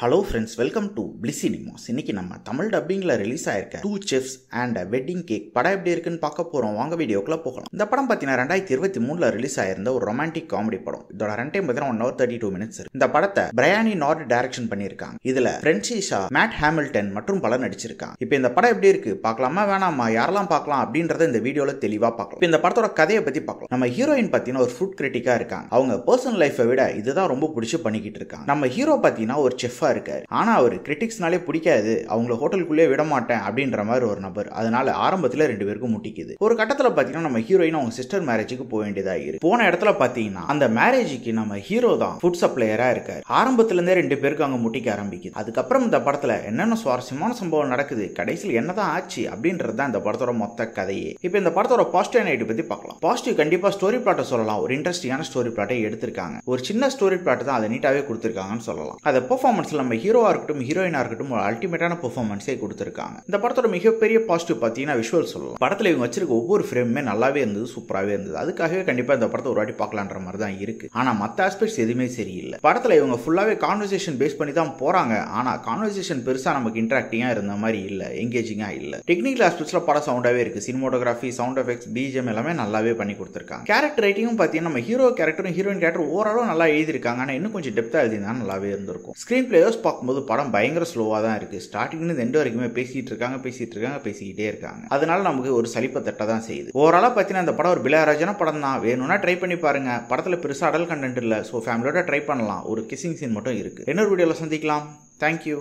Hello friends, welcome to bliss cinemas. இன்னைக்கு நம்ம Tamil டப்பிங்ல release ஆயிருக்க 2 செஃப்ஸ் அண்ட் வெட்டிங் கேக் படம் எப்படி இருக்குன்னு பார்க்க போறோம். வாங்க வீடியோக்குள்ள போகலாம். இந்த படம் பார்த்தீங்கன்னா 2023 ரிலீஸ் ஆயிருந்த ஒரு ரொமான்டிக் காமெடி படம். இதோட ரன் டைம் பார்த்தீங்கன்னா 1 hour 32 minutes. இந்த படத்தை பிரையானி நார்ட் டைரக்ஷன் பண்ணியிருக்காங்க. இதுல பிரென்சிஷா, மேட் ஹாமில்டன் மற்றும் பலர் நடிச்சிருக்காங்க. இப்போ இந்த படம் எப்படி இருக்கு பார்க்கலாமா வேணாமா, யாரெல்லாம் பார்க்கலாம் அப்படின்றத இந்த வீடியோல தெளிவா பார்க்கலாம். இப்போ இந்த படத்தோட கதையை பத்தி பார்க்கலாம். நம்ம ஹீரோயின் பார்த்தீங்கன்னா ஒரு ஃபுட் கிரிட்டிக்கா இருக்காங்க. அவங்க பர்சனல் லைஃபை விட இதுதான் ரொம்ப பிடிச்சி பண்ணிக்கிட்டு இருக்காங்க. நம்ம ஹீரோ பார்த்தீங்கன்னா ஒரு செஃப்பா இருக்காரு. ஆனா அவர் கிரிட்டிக்ஸ்னாலே பிடிக்காது, அவங்கள ஹோட்டலுக்குள்ளே விட மாட்டேன் அப்படின்ற மாதிரி ஒரு நபர். அதனால ஆரம்பத்தில் 2 பேருக்கும் முட்டிக்குது. ஒரு கட்டத்தில் பார்த்தீங்கன்னா நம்ம ஹீரோயின் அவங்க சிஸ்டர் மேரேஜுக்கு போக வேண்டியதா இருக்கு. போன இடத்துல பார்த்தீங்கன்னா அந்த மேரேஜுக்கு நம்ம ஹீரோ தான் ஃபுட் சப்ளையரா இருக்காரு. ஆரம்பத்துல இருந்தே 2 பேருக்கு அங்க முட்டிக்க ஆரம்பிக்குது. அதுக்கப்புறம் இந்த படத்துல என்னென்ன சுவாரஸ்யமான சம்பவம் நடக்குது, கடைசியில் என்னதான் ஆச்சு அப்படின்றது தான் இந்த படத்தோட மொத்த கதையே. இப்போ இந்த படத்தோட பாசிட்டிவ் நைட் பத்தி பார்க்கலாம். பாசிட்டிவ் கண்டிப்பா ஸ்டோரி பிளாட்டை சொல்லலாம். ஒரு இன்ட்ரெஸ்டிங்கான ஸ்டோரி பிளாட்டை எடுத்திருக்காங்க. ஒரு சின்ன ஸ்டோரி பிளாட் தான், அதை நீட்டாவே கொடுத்திருக்காங்கன்னு சொல்லலாம். அதை பெர்ஃபார்மன்ஸ்ல நம்ம ஹீரோவா இருக்கட்டும் ஹீரோயினா இருக்கட்டும் ஒரு அல்டிமேட்டான பெர்ஃபார்மன்ஸே கொடுத்திருக்காங்க. இந்த படத்தோட மிகப்பெரிய பாசிட்டிவ் பார்த்தீங்கன்னா விஷுவல் சொல்லலாம். படத்துல இவங்க வச்சிருக்க ஒவ்வொரு ஃப்ரேமுமே நல்லாவே இருந்தது, சூப்பராகவே இருந்தது. அதுக்காகவே கண்டிப்பா இந்த படத்தை ஒரு வாட்டி பார்க்கலான்ற மாதிரி தான் இருக்கு. ஆனா மற்ற ஆஸ்பெக்ட்ஸ் எதுவுமே சரியில்லை. படத்துல இவங்க ஃபுல்லாவே கான்வர்சேஷன் பேஸ் பண்ணி தான் போறாங்க. ஆனா கான்வர்சேஷன் பெருசா நமக்கு இன்டராக்டிங்கா இருந்த மாதிரி இல்ல, எங்கேஜிங்கா இல்ல. டெக்னிக்கல் ஆஸ்பெக்ட்ஸ்ல படம் சவுண்டாவே இருக்கு. சினிமோட்டோகிராஃபி, சவுண்ட் எஃபெக்ட்ஸ், பிஜிஎம் எல்லாமே நல்லாவே பண்ணி கொடுத்திருக்காங்க. கேரக்டர் ரைட்டிங்கும் பார்த்தீங்கன்னா நம்ம ஹீரோ கேரக்டரும் ஹீரோயின் கேரக்டர் ஓரளவு நல்லா எழுதிருக்காங்க. ஆனா இன்னும் கொஞ்சம் டெப்தா எழுதினா நல்லாவே இருந்திருக்கும். ஸ்கிரீன் பிளேயர்ஸ் பார்க்கும்போது படம் பயங்கர ஸ்லோவா தான் இருக்கு. ஸ்டார்டிங்ல எண்ட் வரைக்குமே பேசிக்கிட்டே இருக்காங்க. அதனால நமக்கு ஒரு சலிப்பை தட்ட தான் செய்யுது. ஓவராலா பார்த்தீங்கன்னா இந்த படம் ஒரு பிளையராஜான படம் தான். வேணும்னா ட்ரை பண்ணி பாருங்க. படத்துல பெருசா அடல் கண்டென்ட் இல்ல, சோ ஃபேமிலியோட ட்ரை பண்ணலாம். ஒரு கிசிங் சீன் மட்டும் இருக்கு. இன்னொரு வீடியோல சந்திக்கலாம். தேங்க்யூ.